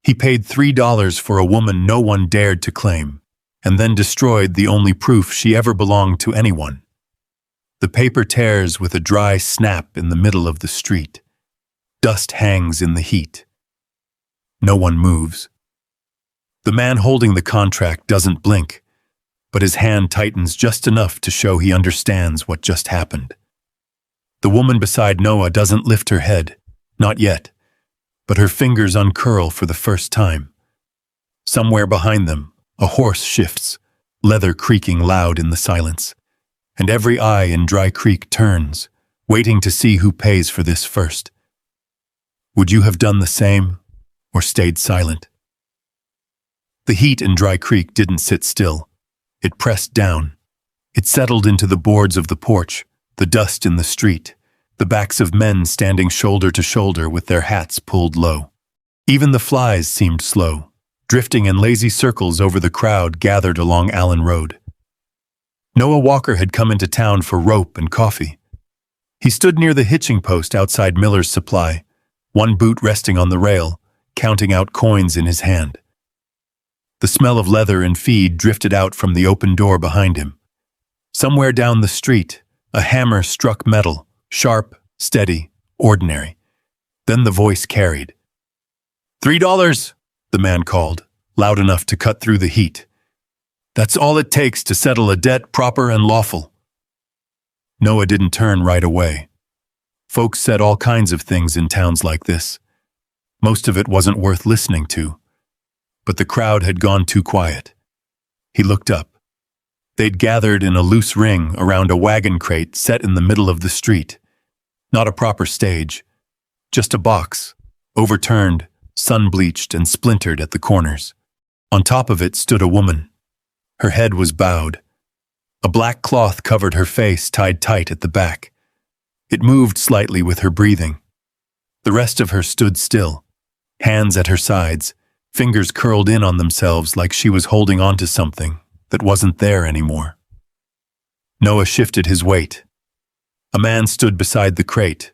He paid $3 for a woman no one dared to claim, and then destroyed the only proof she ever belonged to anyone. The paper tears with a dry snap in the middle of the street. Dust hangs in the heat. No one moves. The man holding the contract doesn't blink, but his hand tightens just enough to show he understands what just happened. The woman beside Noah doesn't lift her head, not yet, but her fingers uncurl for the first time. Somewhere behind them, a horse shifts, leather creaking loud in the silence, and every eye in Dry Creek turns, waiting to see who pays for this first. Would you have done the same, or stayed silent? The heat in Dry Creek didn't sit still. It pressed down. It settled into the boards of the porch, the dust in the street, the backs of men standing shoulder to shoulder with their hats pulled low. Even the flies seemed slow, drifting in lazy circles over the crowd gathered along Allen Road. Noah Walker had come into town for rope and coffee. He stood near the hitching post outside Miller's Supply, one boot resting on the rail, counting out coins in his hand. The smell of leather and feed drifted out from the open door behind him. Somewhere down the street, a hammer struck metal, sharp, steady, ordinary. Then the voice carried. $3, the man called, loud enough to cut through the heat. That's all it takes to settle a debt proper and lawful. Noah didn't turn right away. Folks said all kinds of things in towns like this. Most of it wasn't worth listening to. But the crowd had gone too quiet. He looked up. They'd gathered in a loose ring around a wagon crate set in the middle of the street. Not a proper stage, just a box, overturned, sun-bleached and splintered at the corners. On top of it stood a woman. Her head was bowed. A black cloth covered her face, tied tight at the back. It moved slightly with her breathing. The rest of her stood still, hands at her sides, fingers curled in on themselves like she was holding on to something that wasn't there anymore. Noah shifted his weight. A man stood beside the crate,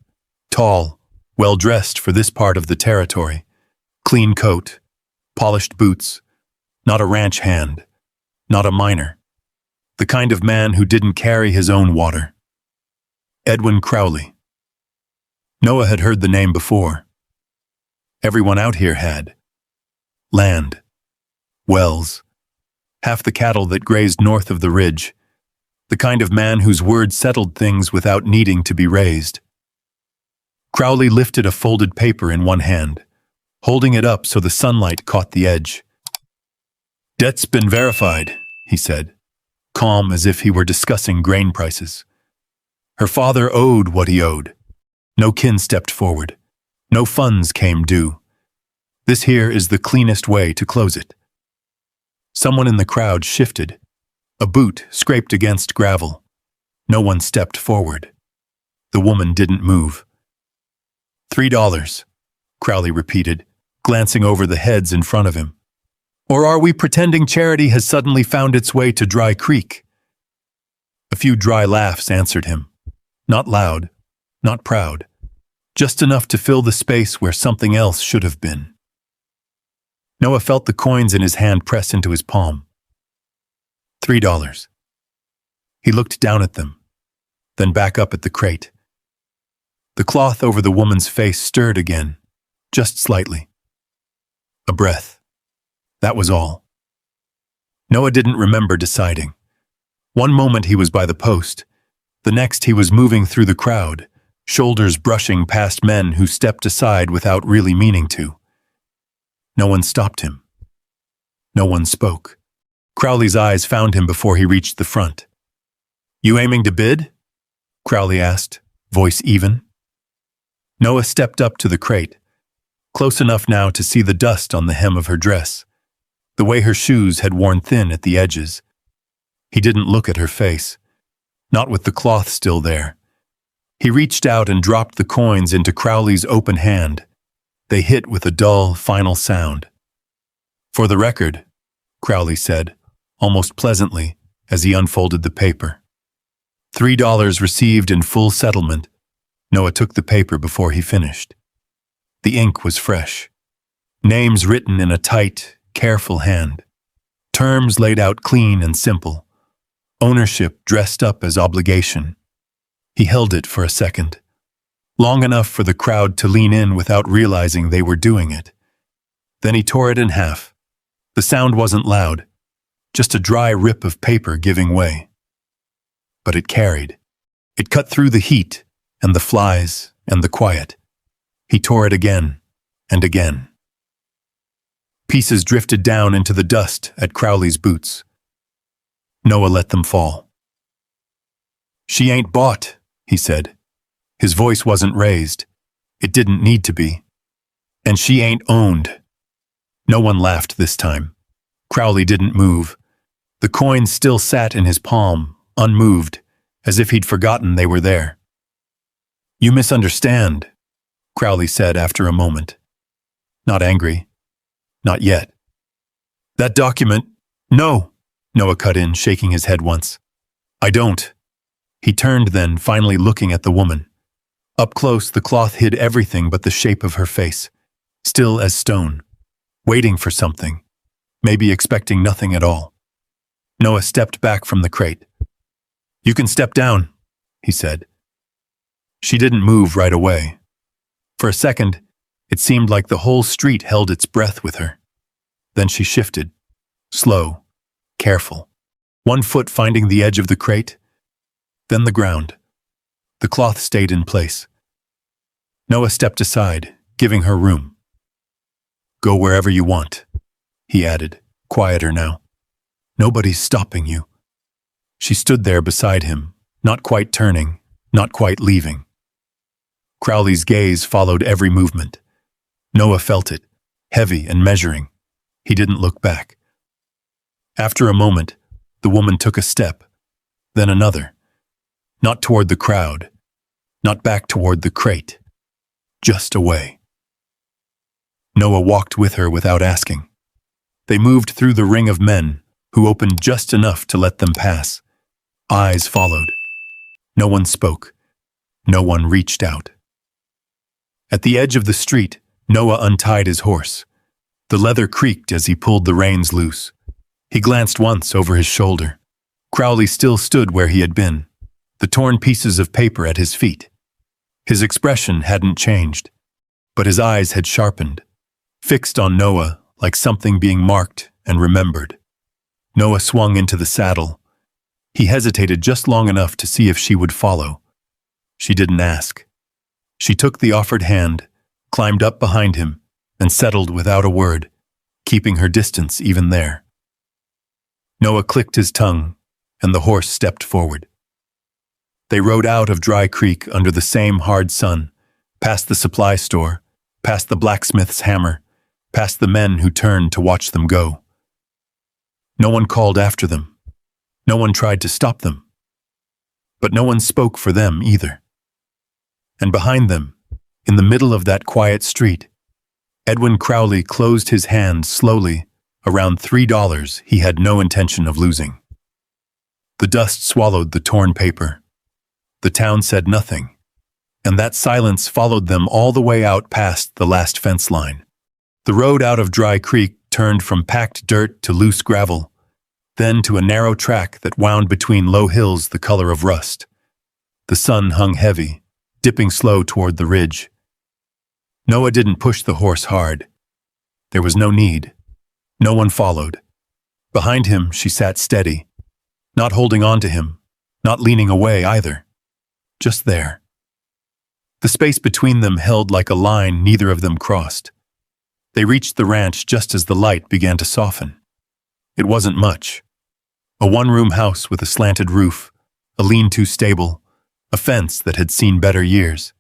tall, well-dressed for this part of the territory, clean coat, polished boots, not a ranch hand, not a miner, the kind of man who didn't carry his own water. Edwin Crowley. Noah had heard the name before. Everyone out here had. Land. Wells. Half the cattle that grazed north of the ridge. The kind of man whose word settled things without needing to be raised. Crowley lifted a folded paper in one hand, holding it up so the sunlight caught the edge. Debt's been verified, he said, calm as if he were discussing grain prices. Her father owed what he owed. No kin stepped forward. No funds came due. This here is the cleanest way to close it. Someone in the crowd shifted. A boot scraped against gravel. No one stepped forward. The woman didn't move. $3, Crowley repeated, glancing over the heads in front of him. Or are we pretending charity has suddenly found its way to Dry Creek? A few dry laughs answered him. Not loud, not proud, just enough to fill the space where something else should have been. Noah felt the coins in his hand press into his palm. $3. He looked down at them, then back up at the crate. The cloth over the woman's face stirred again, just slightly. A breath. That was all. Noah didn't remember deciding. One moment he was by the post. The next he was moving through the crowd, shoulders brushing past men who stepped aside without really meaning to. No one stopped him. No one spoke. Crowley's eyes found him before he reached the front. You aiming to bid? Crowley asked, voice even. Noah stepped up to the crate, close enough now to see the dust on the hem of her dress, the way her shoes had worn thin at the edges. He didn't look at her face, not with the cloth still there. He reached out and dropped the coins into Crowley's open hand. They hit with a dull, final sound. For the record, Crowley said, almost pleasantly, as he unfolded the paper. $3 received in full settlement. Noah took the paper before he finished. The ink was fresh. Names written in a tight, careful hand. Terms laid out clean and simple. Ownership dressed up as obligation. He held it for a second, long enough for the crowd to lean in without realizing they were doing it. Then he tore it in half. The sound wasn't loud, just a dry rip of paper giving way. But it carried. It cut through the heat and the flies and the quiet. He tore it again and again. Pieces drifted down into the dust at Crowley's boots. Noah let them fall. "She ain't bought," he said. His voice wasn't raised. It didn't need to be. "And she ain't owned." No one laughed this time. Crowley didn't move. The coins still sat in his palm, unmoved, as if he'd forgotten they were there. "You misunderstand," Crowley said after a moment. Not angry. Not yet. "That document—" "No," Noah cut in, shaking his head once. "I don't." He turned then, finally looking at the woman. Up close, the cloth hid everything but the shape of her face, still as stone, waiting for something, maybe expecting nothing at all. Noah stepped back from the crate. "You can step down," he said. She didn't move right away. For a second, it seemed like the whole street held its breath with her. Then she shifted, slow, careful, one foot finding the edge of the crate, then the ground. The cloth stayed in place. Noah stepped aside, giving her room. "Go wherever you want," he added, quieter now. "Nobody's stopping you." She stood there beside him, not quite turning, not quite leaving. Crowley's gaze followed every movement. Noah felt it, heavy and measuring. He didn't look back. After a moment, the woman took a step, then another. Not toward the crowd, not back toward the crate, just away. Noah walked with her without asking. They moved through the ring of men, who opened just enough to let them pass. Eyes followed. No one spoke. No one reached out. At the edge of the street, Noah untied his horse. The leather creaked as he pulled the reins loose. He glanced once over his shoulder. Crowley still stood where he had been, the torn pieces of paper at his feet. His expression hadn't changed, but his eyes had sharpened, fixed on Noah like something being marked and remembered. Noah swung into the saddle. He hesitated just long enough to see if she would follow. She didn't ask. She took the offered hand, climbed up behind him, and settled without a word, keeping her distance even there. Noah clicked his tongue, and the horse stepped forward. They rode out of Dry Creek under the same hard sun, past the supply store, past the blacksmith's hammer, past the men who turned to watch them go. No one called after them. No one tried to stop them. But no one spoke for them either. And behind them, in the middle of that quiet street, Edwin Crowley closed his hand slowly around $3 he had no intention of losing. The dust swallowed the torn paper. The town said nothing, and that silence followed them all the way out past the last fence line. The road out of Dry Creek turned from packed dirt to loose gravel, then to a narrow track that wound between low hills the color of rust. The sun hung heavy, dipping slow toward the ridge. Noah didn't push the horse hard. There was no need. No one followed. Behind him, she sat steady, not holding on to him, not leaning away either. Just there. The space between them held like a line neither of them crossed. They reached the ranch just as the light began to soften. It wasn't much. A one-room house with a slanted roof, a lean-to stable, a fence that had seen better years.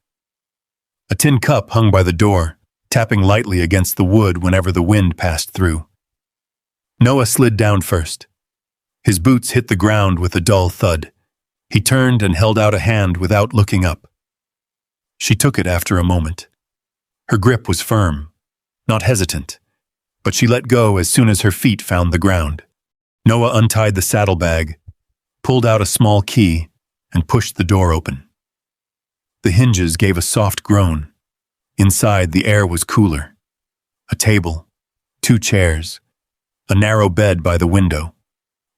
A tin cup hung by the door, tapping lightly against the wood whenever the wind passed through. Noah slid down first. His boots hit the ground with a dull thud. He turned and held out a hand without looking up. She took it after a moment. Her grip was firm, not hesitant, but she let go as soon as her feet found the ground. Noah untied the saddlebag, pulled out a small key, and pushed the door open. The hinges gave a soft groan. Inside, the air was cooler. A table, 2 chairs, a narrow bed by the window,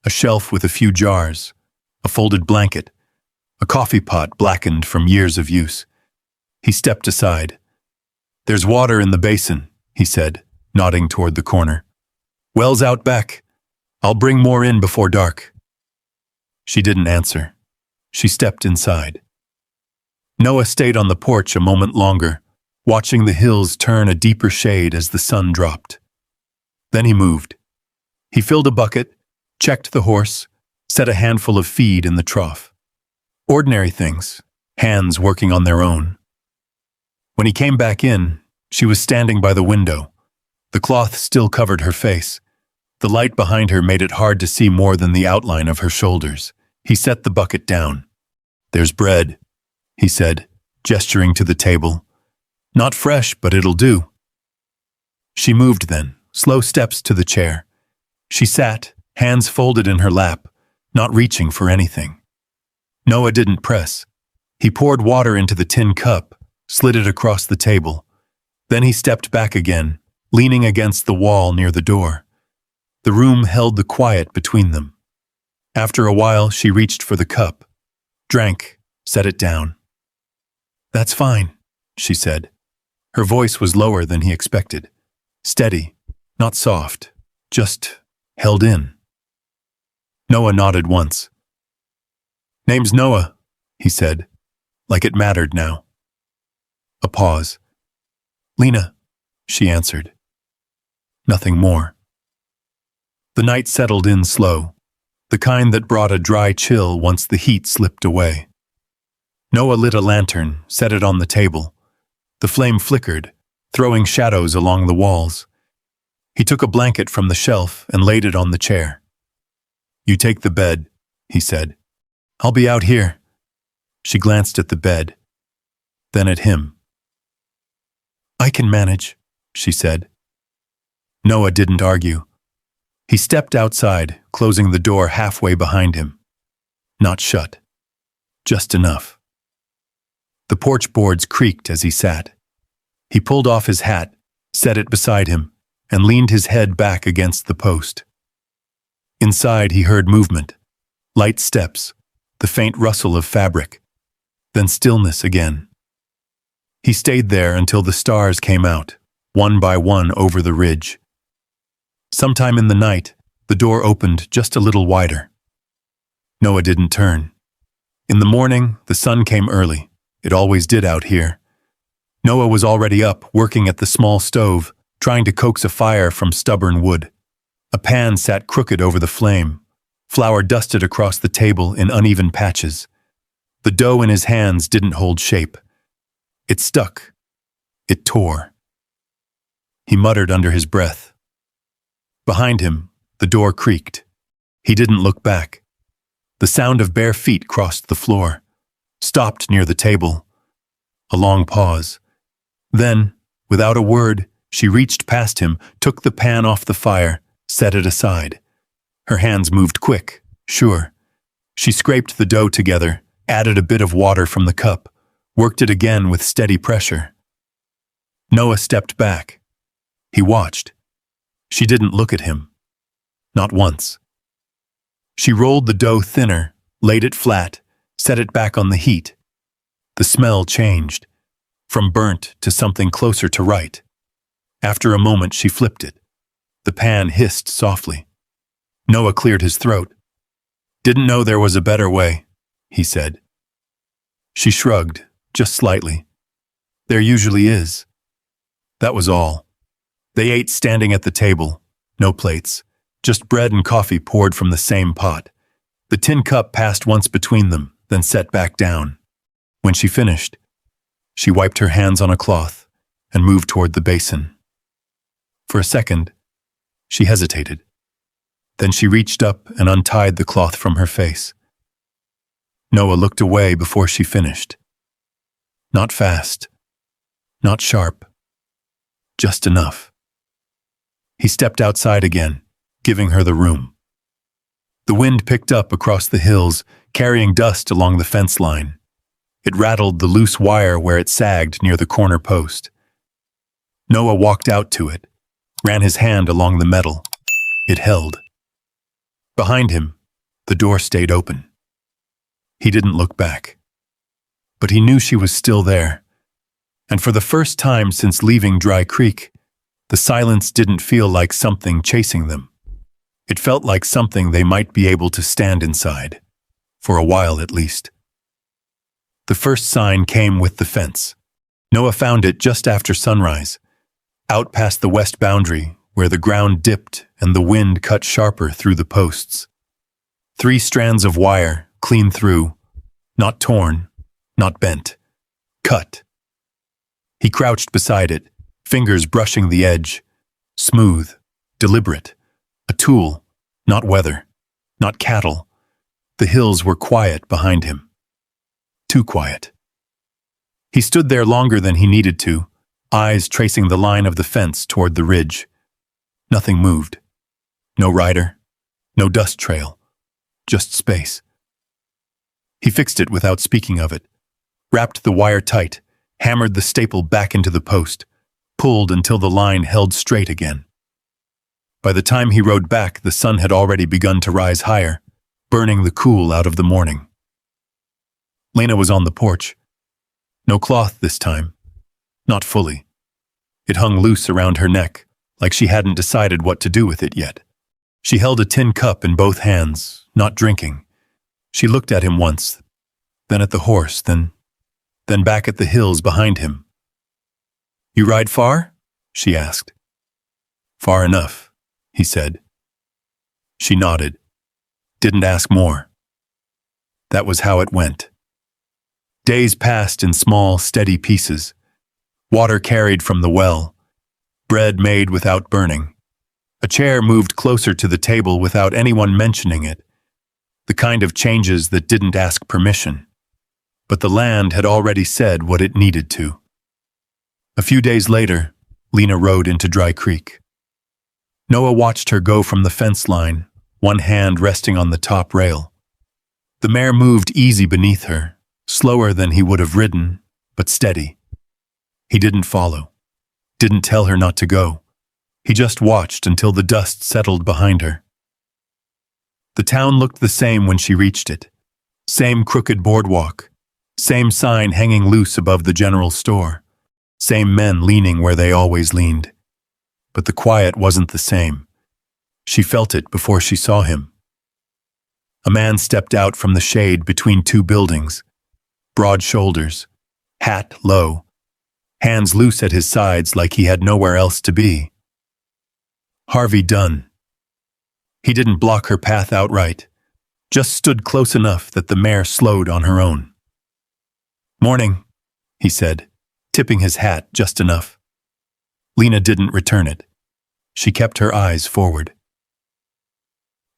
a shelf with a few jars, a folded blanket, a coffee pot blackened from years of use. He stepped aside. "There's water in the basin," he said, nodding toward the corner. "Well's out back. I'll bring more in before dark." She didn't answer. She stepped inside. Noah stayed on the porch a moment longer, watching the hills turn a deeper shade as the sun dropped. Then he moved. He filled a bucket, checked the horse, set a handful of feed in the trough. Ordinary things, hands working on their own. When he came back in, she was standing by the window. The cloth still covered her face. The light behind her made it hard to see more than the outline of her shoulders. He set the bucket down. "There's bread," he said, gesturing to the table. "Not fresh, but it'll do." She moved then, slow steps to the chair. She sat, hands folded in her lap, not reaching for anything. Noah didn't press. He poured water into the tin cup, slid it across the table. Then he stepped back again, leaning against the wall near the door. The room held the quiet between them. After a while, she reached for the cup, drank, set it down. "That's fine," she said. Her voice was lower than he expected. Steady, not soft, just held in. Noah nodded once. "Name's Noah," he said, like it mattered now. A pause. "Lena," she answered. Nothing more. The night settled in slow, the kind that brought a dry chill once the heat slipped away. Noah lit a lantern, set it on the table. The flame flickered, throwing shadows along the walls. He took a blanket from the shelf and laid it on the chair. "You take the bed," he said. "I'll be out here." She glanced at the bed, then at him. "I can manage," she said. Noah didn't argue. He stepped outside, closing the door halfway behind him. Not shut. Just enough. The porch boards creaked as he sat. He pulled off his hat, set it beside him, and leaned his head back against the post. Inside he heard movement, light steps, the faint rustle of fabric, then stillness again. He stayed there until the stars came out, one by one over the ridge. Sometime in the night, the door opened just a little wider. Noah didn't turn. In the morning, the sun came early. It always did out here. Noah was already up, working at the small stove, trying to coax a fire from stubborn wood. A pan sat crooked over the flame. Flour dusted across the table in uneven patches. The dough in his hands didn't hold shape. It stuck. It tore. He muttered under his breath. Behind him, the door creaked. He didn't look back. The sound of bare feet crossed the floor, stopped near the table. A long pause. Then, without a word, she reached past him, took the pan off the fire, set it aside. Her hands moved quick, sure. She scraped the dough together, added a bit of water from the cup, worked it again with steady pressure. Noah stepped back. He watched. She didn't look at him. Not once. She rolled the dough thinner, laid it flat, set it back on the heat. The smell changed, from burnt to something closer to right. After a moment, she flipped it. The pan hissed softly. Noah cleared his throat. "Didn't know there was a better way," he said. She shrugged, just slightly. "There usually is." That was all. They ate standing at the table, no plates, just bread and coffee poured from the same pot. The tin cup passed once between them, then set back down. When she finished, she wiped her hands on a cloth and moved toward the basin. For a second, she hesitated. Then she reached up and untied the cloth from her face. Noah looked away before she finished. Not fast, not sharp, just enough. He stepped outside again, giving her the room. The wind picked up across the hills, carrying dust along the fence line. It rattled the loose wire where it sagged near the corner post. Noah walked out to it, ran his hand along the metal. It held. Behind him, the door stayed open. He didn't look back. But he knew she was still there. And for the first time since leaving Dry Creek, the silence didn't feel like something chasing them. It felt like something they might be able to stand inside, for a while at least. The first sign came with the fence. Noah found it just after sunrise, out past the west boundary, where the ground dipped and the wind cut sharper through the posts. 3 strands of wire, clean through, not torn, not bent, cut. He crouched beside it, fingers brushing the edge, smooth, deliberate, a tool, not weather, not cattle. The hills were quiet behind him. Too quiet. He stood there longer than he needed to, eyes tracing the line of the fence toward the ridge. Nothing moved. No rider, no dust trail, just space. He fixed it without speaking of it, wrapped the wire tight, hammered the staple back into the post, pulled until the line held straight again. By the time he rode back, the sun had already begun to rise higher, burning the cool out of the morning. Lena was on the porch. No cloth this time. Not fully. It hung loose around her neck, like she hadn't decided what to do with it yet. She held a tin cup in both hands, not drinking. She looked at him once, then at the horse, then back at the hills behind him. "You ride far?" she asked. "Far enough," he said. She nodded. Didn't ask more. That was how it went. Days passed in small, steady pieces. Water carried from the well. Bread made without burning. A chair moved closer to the table without anyone mentioning it. The kind of changes that didn't ask permission. But the land had already said what it needed to. A few days later, Lena rode into Dry Creek. Noah watched her go from the fence line, one hand resting on the top rail. The mare moved easy beneath her, slower than he would have ridden, but steady. He didn't follow, didn't tell her not to go. He just watched until the dust settled behind her. The town looked the same when she reached it. Same crooked boardwalk, same sign hanging loose above the general store, same men leaning where they always leaned. But the quiet wasn't the same. She felt it before she saw him. A man stepped out from the shade between 2 buildings, broad shoulders, hat low, hands loose at his sides like he had nowhere else to be. Harvey Dunn. He didn't block her path outright, just stood close enough that the mare slowed on her own. "Morning," he said, tipping his hat just enough. Lena didn't return it. She kept her eyes forward.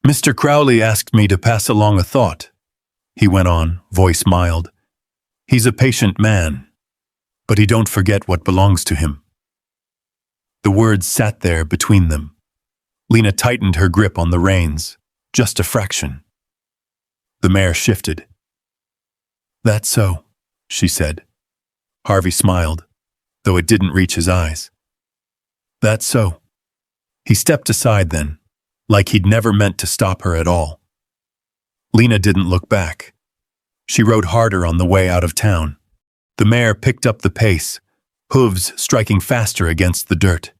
"Mr. Crowley asked me to pass along a thought," he went on, voice mild. "He's a patient man, but he don't forget what belongs to him." The words sat there between them. Lena tightened her grip on the reins, just a fraction. The mare shifted. "That's so," she said. Harvey smiled, though it didn't reach his eyes. "That's so." He stepped aside then, like he'd never meant to stop her at all. Lena didn't look back. She rode harder on the way out of town. The mare picked up the pace, hooves striking faster against the dirt.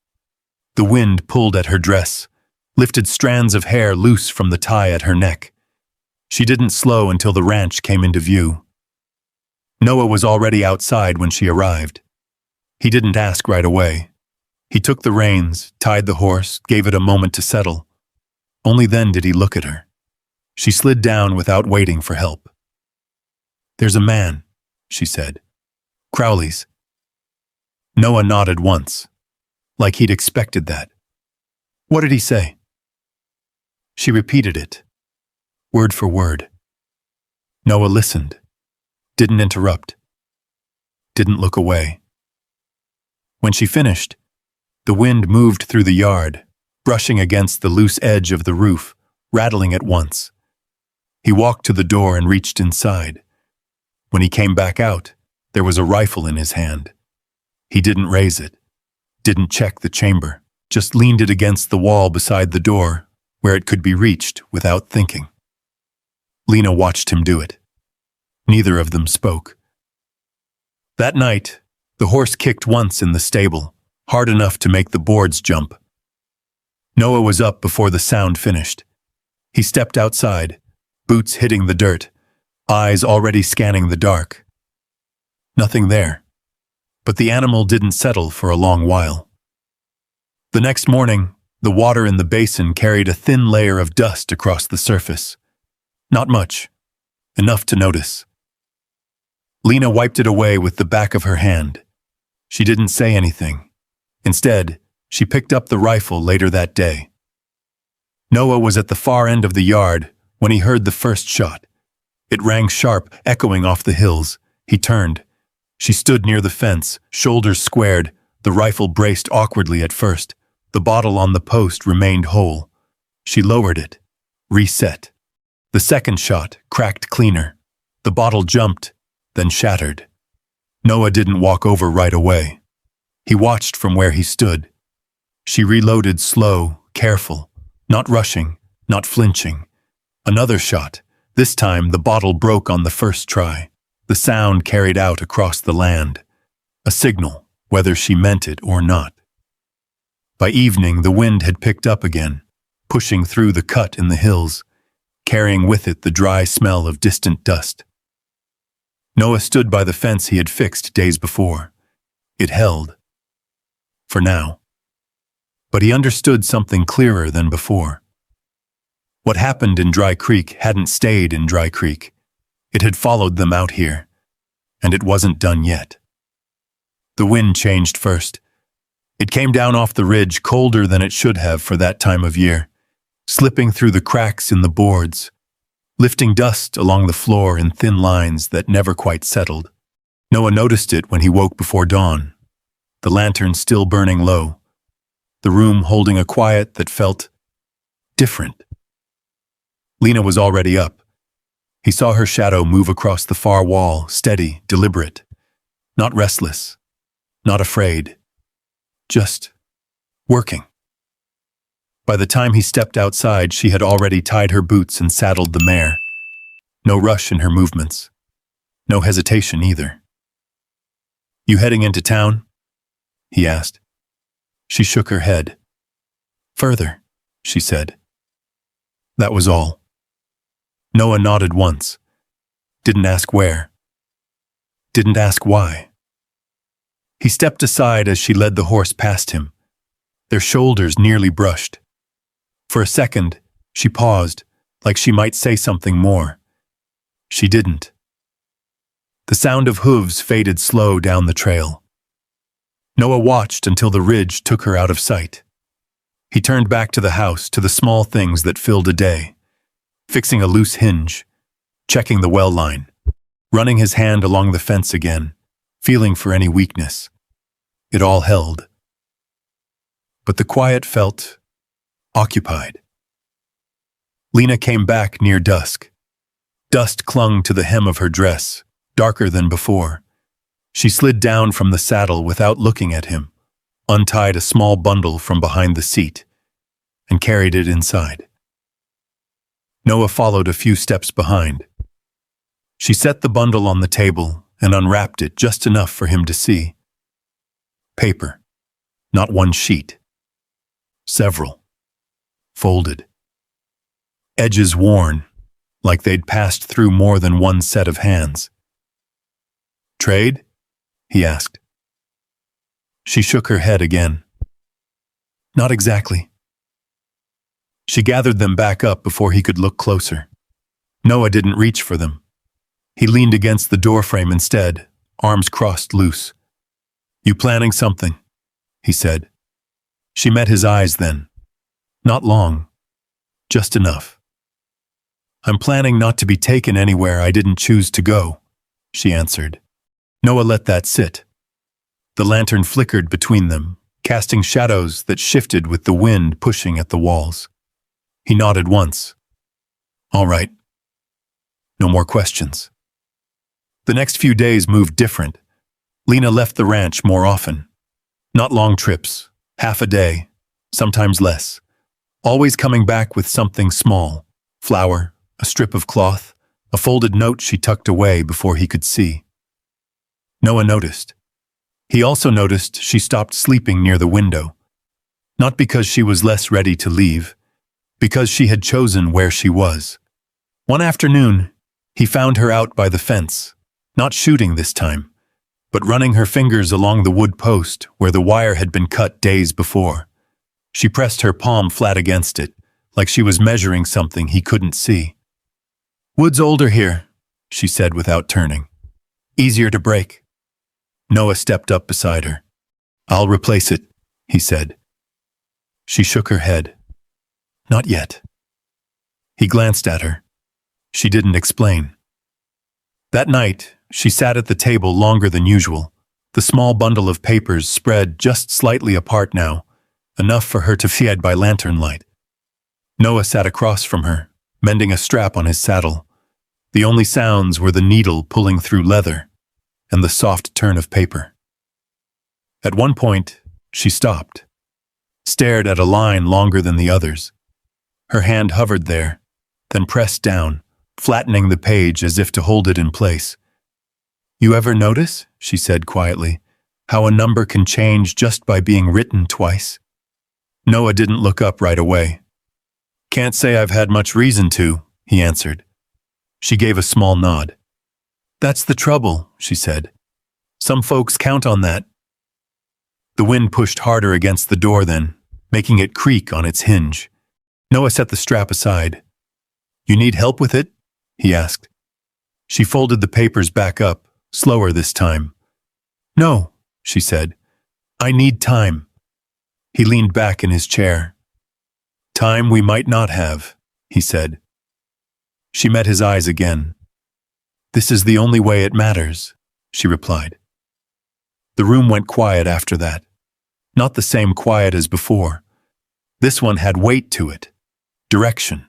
The wind pulled at her dress, lifted strands of hair loose from the tie at her neck. She didn't slow until the ranch came into view. Noah was already outside when she arrived. He didn't ask right away. He took the reins, tied the horse, gave it a moment to settle. Only then did he look at her. She slid down without waiting for help. "There's a man," she said. "Crowley's." Noah nodded once, like he'd expected that. "What did he say?" She repeated it, word for word. Noah listened, didn't interrupt, didn't look away. When she finished, the wind moved through the yard, brushing against the loose edge of the roof, rattling at once. He walked to the door and reached inside. When he came back out, there was a rifle in his hand. He didn't raise it, didn't check the chamber, just leaned it against the wall beside the door, where it could be reached without thinking. Lena watched him do it. Neither of them spoke. That night, the horse kicked once in the stable, hard enough to make the boards jump. Noah was up before the sound finished. He stepped outside, boots hitting the dirt, eyes already scanning the dark. Nothing there. But the animal didn't settle for a long while. The next morning, the water in the basin carried a thin layer of dust across the surface. Not much. Enough to notice. Lena wiped it away with the back of her hand. She didn't say anything. Instead, she picked up the rifle later that day. Noah was at the far end of the yard when he heard the first shot. It rang sharp, echoing off the hills. He turned. She stood near the fence, shoulders squared, the rifle braced awkwardly at first. The bottle on the post remained whole. She lowered it. Reset. The second shot cracked cleaner. The bottle jumped, then shattered. Noah didn't walk over right away. He watched from where he stood. She reloaded slow, careful, not rushing, not flinching. Another shot. This time the bottle broke on the first try. The sound carried out across the land. A signal, whether she meant it or not. By evening, the wind had picked up again, pushing through the cut in the hills, carrying with it the dry smell of distant dust. Noah stood by the fence he had fixed days before. It held. For now. But he understood something clearer than before. What happened in Dry Creek hadn't stayed in Dry Creek. It had followed them out here, and it wasn't done yet. The wind changed first. It came down off the ridge colder than it should have for that time of year, slipping through the cracks in the boards, lifting dust along the floor in thin lines that never quite settled. Noah noticed it when he woke before dawn, the lantern still burning low, the room holding a quiet that felt different. Lena was already up. He saw her shadow move across the far wall, steady, deliberate, not restless, not afraid, just working. By the time he stepped outside, she had already tied her boots and saddled the mare. No rush in her movements. No hesitation either. "You heading into town?" he asked. She shook her head. "Further," she said. That was all. Noah nodded once. Didn't ask where. Didn't ask why. He stepped aside as she led the horse past him. Their shoulders nearly brushed. For a second, she paused, like she might say something more. She didn't. The sound of hooves faded slow down the trail. Noah watched until the ridge took her out of sight. He turned back to the house, to the small things that filled a day. Fixing a loose hinge, checking the well line, running his hand along the fence again, feeling for any weakness. It all held. But the quiet felt occupied. Lena came back near dusk. Dust clung to the hem of her dress, darker than before. She slid down from the saddle without looking at him, untied a small bundle from behind the seat, and carried it inside. Noah followed a few steps behind. She set the bundle on the table and unwrapped it just enough for him to see. Paper. Not one sheet. Several. Folded. Edges worn, like they'd passed through more than one set of hands. "Trade?" he asked. She shook her head again. "Not exactly." She gathered them back up before he could look closer. Noah didn't reach for them. He leaned against the doorframe instead, arms crossed loose. "You planning something?" he said. She met his eyes then. Not long. Just enough. "I'm planning not to be taken anywhere I didn't choose to go," she answered. Noah let that sit. The lantern flickered between them, casting shadows that shifted with the wind pushing at the walls. He nodded once. "All right." No more questions. The next few days moved different. Lena left the ranch more often. Not long trips, half a day, sometimes less, always coming back with something small, flour, a strip of cloth, a folded note she tucked away before he could see. Noah noticed. He also noticed she stopped sleeping near the window, not because she was less ready to leave, because she had chosen where she was. One afternoon, he found her out by the fence, not shooting this time, but running her fingers along the wood post where the wire had been cut days before. She pressed her palm flat against it, like she was measuring something he couldn't see. "Wood's older here," she said without turning. "Easier to break." Noah stepped up beside her. "I'll replace it," he said. She shook her head. "Not yet." He glanced at her. She didn't explain. That night, she sat at the table longer than usual, the small bundle of papers spread just slightly apart now, enough for her to see by lantern light. Noah sat across from her, mending a strap on his saddle. The only sounds were the needle pulling through leather and the soft turn of paper. At one point, she stopped, stared at a line longer than the others. Her hand hovered there, then pressed down, flattening the page as if to hold it in place. "You ever notice," she said quietly, "how a number can change just by being written twice?" Noah didn't look up right away. "Can't say I've had much reason to," he answered. She gave a small nod. "That's the trouble," she said. "Some folks count on that." The wind pushed harder against the door then, making it creak on its hinge. Noah set the strap aside. "You need help with it?" he asked. She folded the papers back up, slower this time. "No," she said. "I need time." He leaned back in his chair. "Time we might not have," he said. She met his eyes again. "This is the only way it matters," she replied. The room went quiet after that. Not the same quiet as before. This one had weight to it, direction,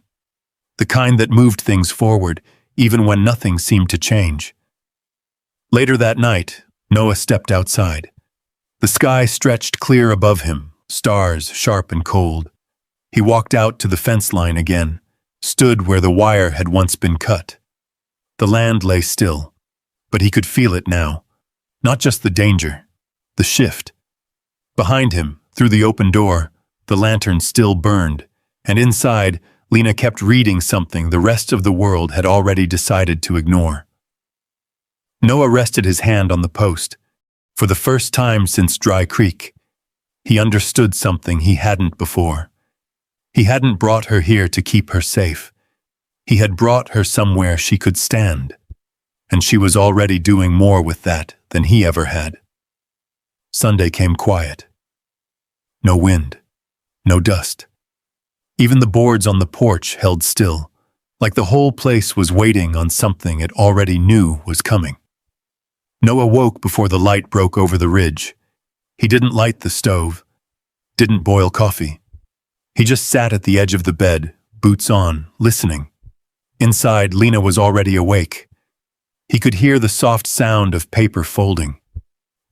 the kind that moved things forward even when nothing seemed to change. Later that night, Noah stepped outside. The sky stretched clear above him, stars sharp and cold. He walked out to the fence line again, stood where the wire had once been cut. The land lay still, but he could feel it now. Not just the danger, the shift. Behind him, through the open door, the lantern still burned, and inside, Lena kept reading something the rest of the world had already decided to ignore. Noah rested his hand on the post. For the first time since Dry Creek, he understood something he hadn't before. He hadn't brought her here to keep her safe. He had brought her somewhere she could stand, and she was already doing more with that than he ever had. Sunday came quiet. No wind, no dust. Even the boards on the porch held still, like the whole place was waiting on something it already knew was coming. Noah woke before the light broke over the ridge. He didn't light the stove, didn't boil coffee. He just sat at the edge of the bed, boots on, listening. Inside, Lena was already awake. He could hear the soft sound of paper folding,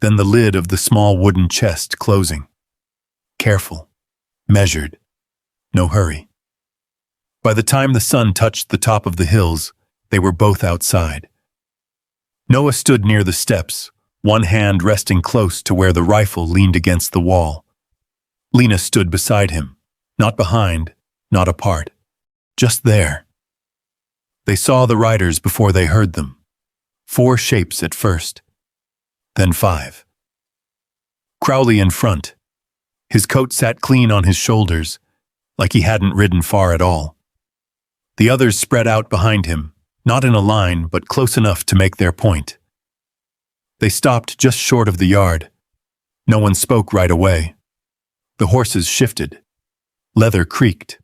then the lid of the small wooden chest closing. Careful, measured, no hurry. By the time the sun touched the top of the hills, they were both outside. Noah stood near the steps, one hand resting close to where the rifle leaned against the wall. Lena stood beside him, not behind, not apart, just there. They saw the riders before they heard them. 4 shapes at first, then 5. Crowley in front. His coat sat clean on his shoulders, like he hadn't ridden far at all. The others spread out behind him, not in a line, but close enough to make their point. They stopped just short of the yard. No one spoke right away. The horses shifted. Leather creaked.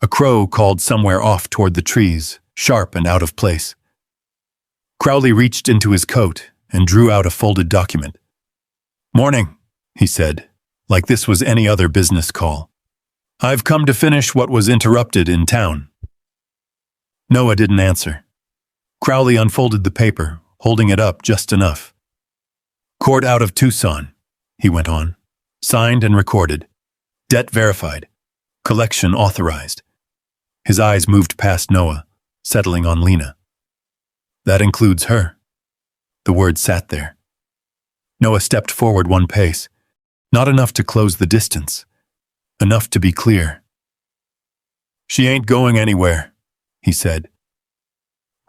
A crow called somewhere off toward the trees, sharp and out of place. Crowley reached into his coat and drew out a folded document. "Morning," he said, like this was any other business call. "I've come to finish what was interrupted in town." Noah didn't answer. Crowley unfolded the paper, holding it up just enough. "Court out of Tucson," he went on. "Signed and recorded. Debt verified. Collection authorized. His eyes moved past Noah, settling on Lena. That includes her. The word sat there. Noah stepped forward one pace. Not enough to close the distance. Enough to be clear. She ain't going anywhere, he said.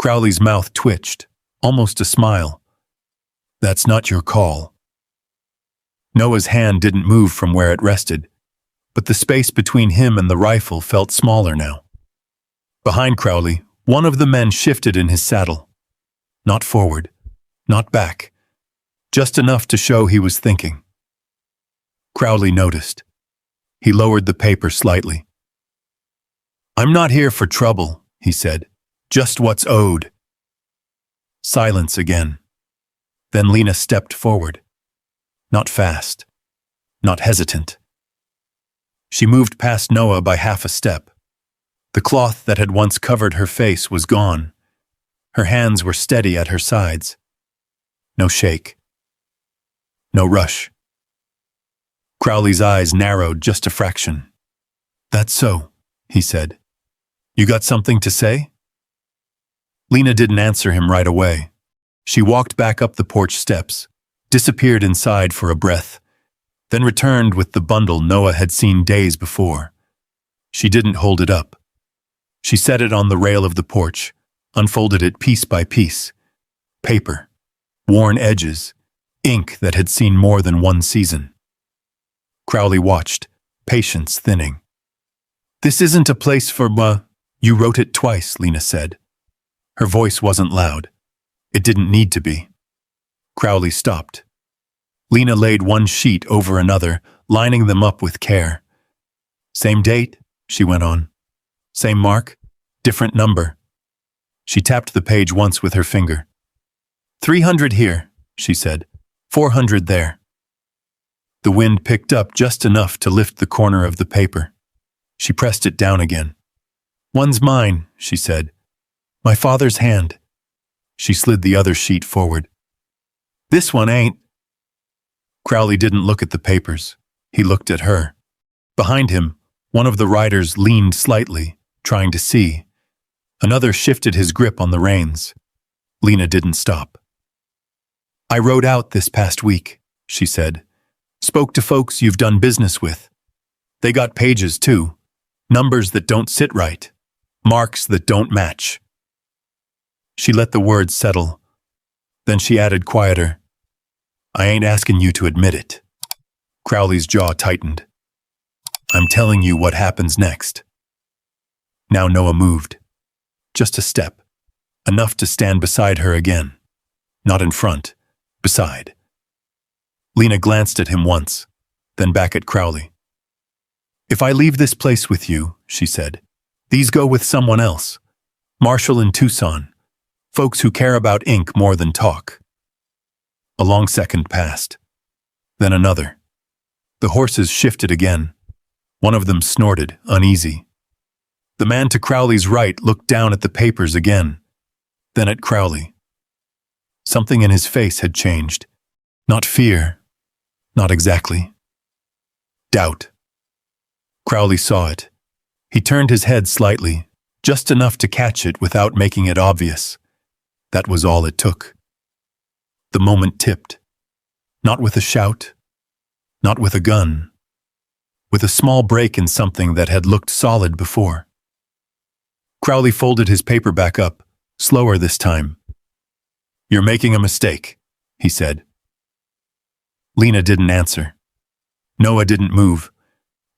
Crowley's mouth twitched, almost a smile. That's not your call. Noah's hand didn't move from where it rested, but the space between him and the rifle felt smaller now. Behind Crowley, one of the men shifted in his saddle. Not forward, not back, just enough to show he was thinking. Crowley noticed. He lowered the paper slightly. I'm not here for trouble, he said. Just what's owed. Silence again. Then Lena stepped forward. Not fast. Not hesitant. She moved past Noah by half a step. The cloth that had once covered her face was gone. Her hands were steady at her sides. No shake. No rush. Crowley's eyes narrowed just a fraction. That's so, he said. You got something to say? Lena didn't answer him right away. She walked back up the porch steps, disappeared inside for a breath, then returned with the bundle Noah had seen days before. She didn't hold it up. She set it on the rail of the porch, unfolded it piece by piece. Paper, worn edges, ink that had seen more than one season. Crowley watched, patience thinning. This isn't a place for You wrote it twice, Lena said. Her voice wasn't loud. It didn't need to be. Crowley stopped. Lena laid one sheet over another, lining them up with care. Same date, she went on. Same mark, different number. She tapped the page once with her finger. 300 here, she said. 400 there. The wind picked up just enough to lift the corner of the paper. She pressed it down again. One's mine, she said. My father's hand. She slid the other sheet forward. This one ain't. Crowley didn't look at the papers. He looked at her. Behind him, one of the riders leaned slightly, trying to see. Another shifted his grip on the reins. Lena didn't stop. I rode out this past week, she said. Spoke to folks you've done business with. They got pages, too. Numbers that don't sit right. Marks that don't match. She let the words settle. Then she added quieter. I ain't asking you to admit it. Crowley's jaw tightened. I'm telling you what happens next. Now Noah moved. Just a step. Enough to stand beside her again. Not in front. Beside. Lena glanced at him once, then back at Crowley. If I leave this place with you, she said, these go with someone else. Marshall in Tucson. Folks who care about ink more than talk. A long second passed. Then another. The horses shifted again. One of them snorted, uneasy. The man to Crowley's right looked down at the papers again, then at Crowley. Something in his face had changed. Not fear. Not exactly. Doubt. Crowley saw it. He turned his head slightly, just enough to catch it without making it obvious. That was all it took. The moment tipped. Not with a shout. Not with a gun. With a small break in something that had looked solid before. Crowley folded his paper back up, slower this time. You're making a mistake, he said. Lena didn't answer. Noah didn't move.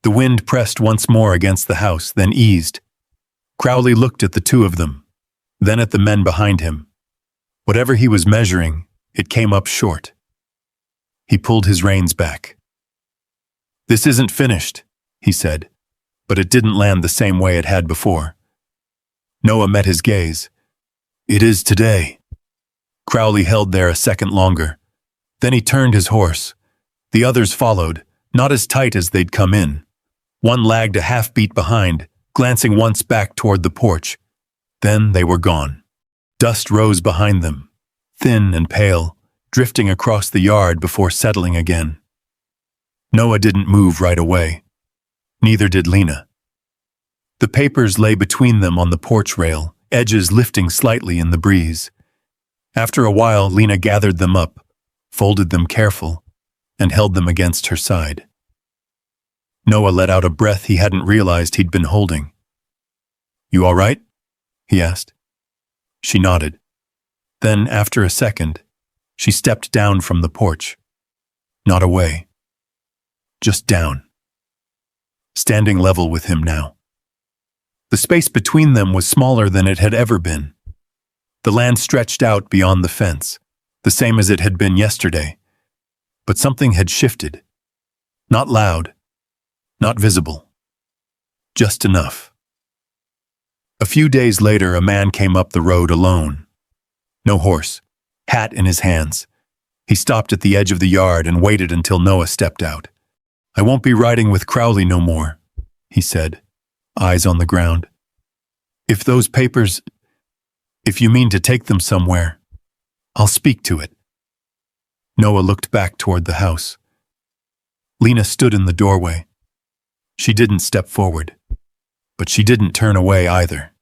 The wind pressed once more against the house, then eased. Crowley looked at the two of them, then at the men behind him. Whatever he was measuring, it came up short. He pulled his reins back. This isn't finished, he said, but it didn't land the same way it had before. Noah met his gaze. It is today. Crowley held there a second longer. Then he turned his horse. The others followed, not as tight as they'd come in. One lagged a half beat behind, glancing once back toward the porch. Then they were gone. Dust rose behind them, thin and pale, drifting across the yard before settling again. Noah didn't move right away. Neither did Lena. The papers lay between them on the porch rail, edges lifting slightly in the breeze. After a while, Lena gathered them up, folded them careful, and held them against her side. Noah let out a breath he hadn't realized he'd been holding. "You all right?" he asked. She nodded. Then, after a second, she stepped down from the porch. Not away. Just down. Standing level with him now. The space between them was smaller than it had ever been. The land stretched out beyond the fence, the same as it had been yesterday. But something had shifted. Not loud, not visible. Just enough. A few days later, a man came up the road alone. No horse, hat in his hands. He stopped at the edge of the yard and waited until Noah stepped out. "I won't be riding with Crowley no more," he said, eyes on the ground. If you mean to take them somewhere, I'll speak to it." Noah looked back toward the house. Lena stood in the doorway. She didn't step forward, but she didn't turn away either.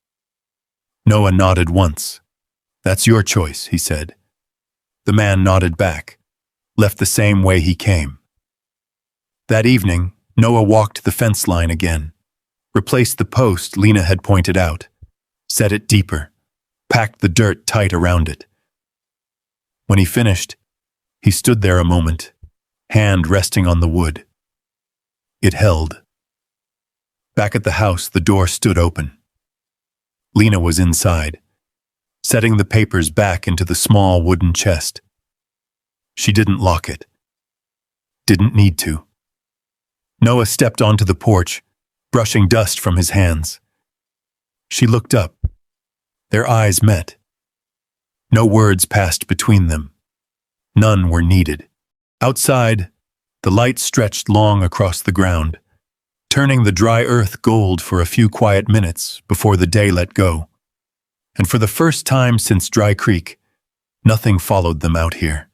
Noah nodded once. "That's your choice," he said. The man nodded back, left the same way he came. That evening, Noah walked the fence line again, replaced the post Lena had pointed out, set it deeper, packed the dirt tight around it. When he finished, he stood there a moment, hand resting on the wood. It held. Back at the house, the door stood open. Lena was inside, setting the papers back into the small wooden chest. She didn't lock it. Didn't need to. Noah stepped onto the porch, brushing dust from his hands. She looked up. Their eyes met. No words passed between them. None were needed. Outside, the light stretched long across the ground, turning the dry earth gold for a few quiet minutes before the day let go. And for the first time since Dry Creek, nothing followed them out here.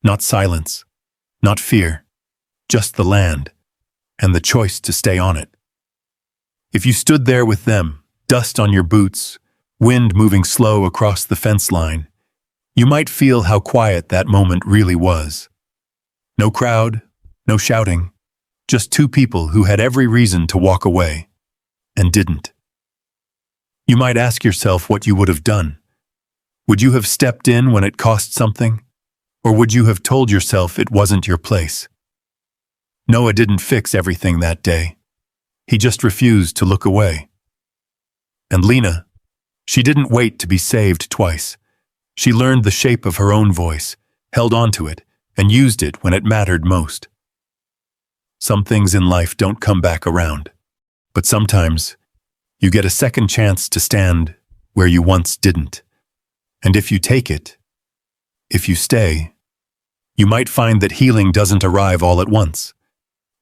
Not silence, not fear, just the land, and the choice to stay on it. If you stood there with them, dust on your boots, wind moving slow across the fence line, you might feel how quiet that moment really was. No crowd, no shouting, just two people who had every reason to walk away, and didn't. You might ask yourself what you would have done. Would you have stepped in when it cost something? Or would you have told yourself it wasn't your place? Noah didn't fix everything that day. He just refused to look away. And Lena, she didn't wait to be saved twice. She learned the shape of her own voice, held onto it, and used it when it mattered most. Some things in life don't come back around, but sometimes you get a second chance to stand where you once didn't. And if you take it, if you stay, you might find that healing doesn't arrive all at once.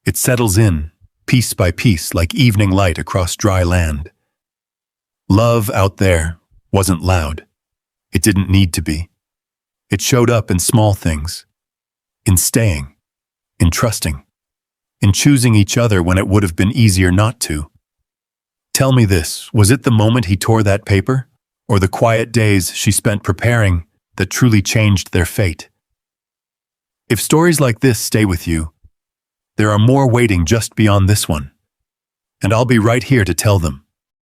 It settles in, piece by piece, like evening light across dry land. Love out there wasn't loud. It didn't need to be. It showed up in small things, in staying, in trusting, in choosing each other when it would have been easier not to. Tell me this, was it the moment he tore that paper, or the quiet days she spent preparing that truly changed their fate? If stories like this stay with you, there are more waiting just beyond this one, and I'll be right here to tell them.